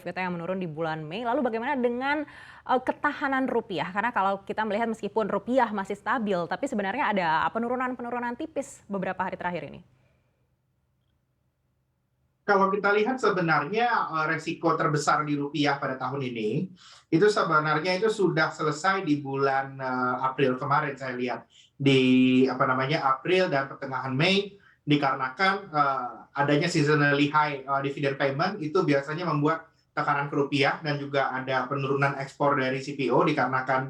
kita yang menurun di bulan Mei. Lalu bagaimana dengan ketahanan rupiah? Karena kalau kita melihat meskipun rupiah masih stabil, tapi sebenarnya ada penurunan-penurunan tipis beberapa hari terakhir ini. Kalau kita lihat sebenarnya resiko terbesar di rupiah pada tahun ini, itu sebenarnya itu sudah selesai di bulan April kemarin saya lihat. Di April dan pertengahan Mei, dikarenakan adanya seasonally high dividend payment, itu biasanya membuat tekanan ke rupiah, dan juga ada penurunan ekspor dari CPO dikarenakan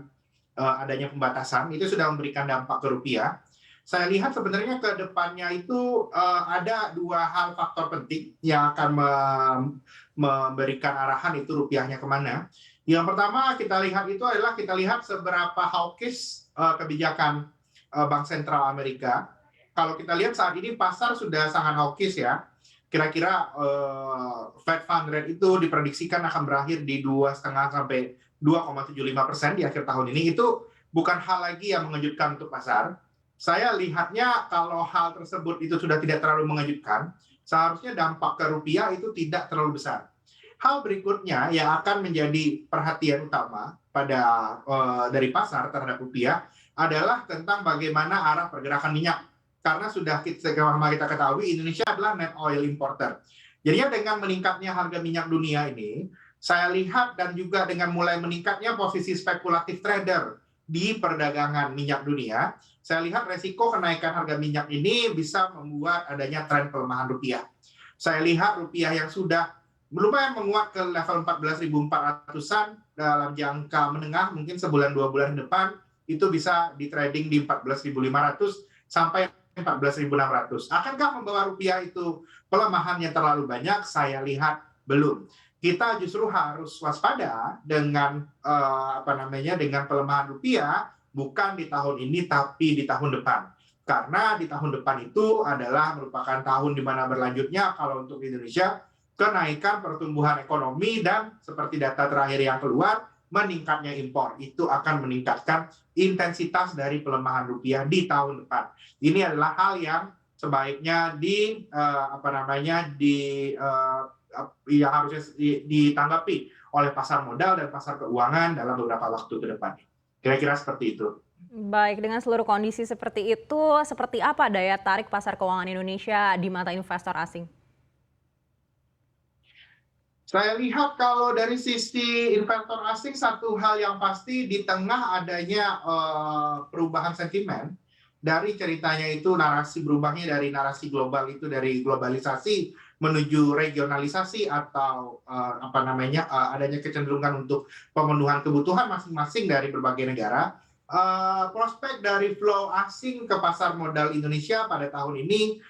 adanya pembatasan, itu sudah memberikan dampak ke rupiah. Saya lihat sebenarnya ke depannya itu ada dua hal faktor penting yang akan memberikan arahan itu rupiahnya kemana. Yang pertama kita lihat seberapa hawkish kebijakan Bank Sentral Amerika. Kalau kita lihat saat ini pasar sudah sangat hawkish ya. Kira-kira Fed Fund Rate itu diprediksikan akan berakhir di 2,5 sampai 2,75% di akhir tahun ini. Itu bukan hal lagi yang mengejutkan untuk pasar. Saya lihatnya kalau hal tersebut itu sudah tidak terlalu mengejutkan, seharusnya dampak ke rupiah itu tidak terlalu besar. Hal berikutnya yang akan menjadi perhatian utama dari pasar terhadap rupiah adalah tentang bagaimana arah pergerakan minyak. Karena sudah kita ketahui Indonesia adalah net oil importer. Jadinya dengan meningkatnya harga minyak dunia ini, saya lihat, dan juga dengan mulai meningkatnya posisi spekulatif trader di perdagangan minyak dunia, saya lihat resiko kenaikan harga minyak ini bisa membuat adanya tren pelemahan rupiah. Saya lihat rupiah yang sudah lumayan menguat ke level 14.400-an dalam jangka menengah, mungkin sebulan 2 bulan depan, itu bisa di trading di 14.500 sampai 14.600. Akankah membawa rupiah itu pelemahannya terlalu banyak? Saya lihat belum. Kita justru harus waspada dengan dengan pelemahan rupiah, bukan di tahun ini tapi di tahun depan. Karena di tahun depan itu adalah merupakan tahun di mana berlanjutnya kalau untuk Indonesia kenaikan pertumbuhan ekonomi, dan seperti data terakhir yang keluar, meningkatnya impor itu akan meningkatkan intensitas dari pelemahan rupiah di tahun depan. Ini adalah hal yang sebaiknya yang harusnya ditanggapi oleh pasar modal dan pasar keuangan dalam beberapa waktu ke depan. Kira-kira seperti itu. Baik, dengan seluruh kondisi seperti itu, seperti apa daya tarik pasar keuangan Indonesia di mata investor asing? Saya lihat kalau dari sisi investor asing, satu hal yang pasti di tengah adanya perubahan sentimen, dari ceritanya itu berubahnya dari narasi global itu dari globalisasi menuju regionalisasi, atau adanya kecenderungan untuk pemenuhan kebutuhan masing-masing dari berbagai negara. Prospek dari flow asing ke pasar modal Indonesia pada tahun ini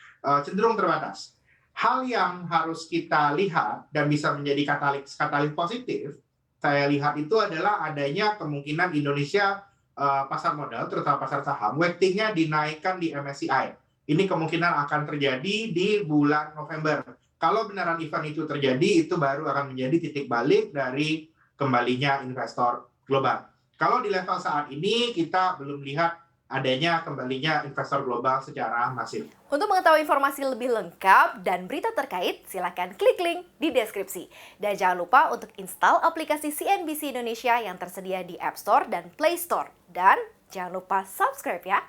cenderung terbatas. Hal yang harus kita lihat dan bisa menjadi katalis positif, saya lihat itu adalah adanya kemungkinan Indonesia pasar modal, terutama pasar saham, weighting-nya dinaikkan di MSCI. Ini kemungkinan akan terjadi di bulan November. Kalau benaran event itu terjadi, itu baru akan menjadi titik balik dari kembalinya investor global. Kalau di level saat ini, kita belum lihat adanya kembalinya investor global secara masif. Untuk mengetahui informasi lebih lengkap dan berita terkait, silakan klik link di deskripsi. Dan jangan lupa untuk install aplikasi CNBC Indonesia yang tersedia di App Store dan Play Store. Dan jangan lupa subscribe ya.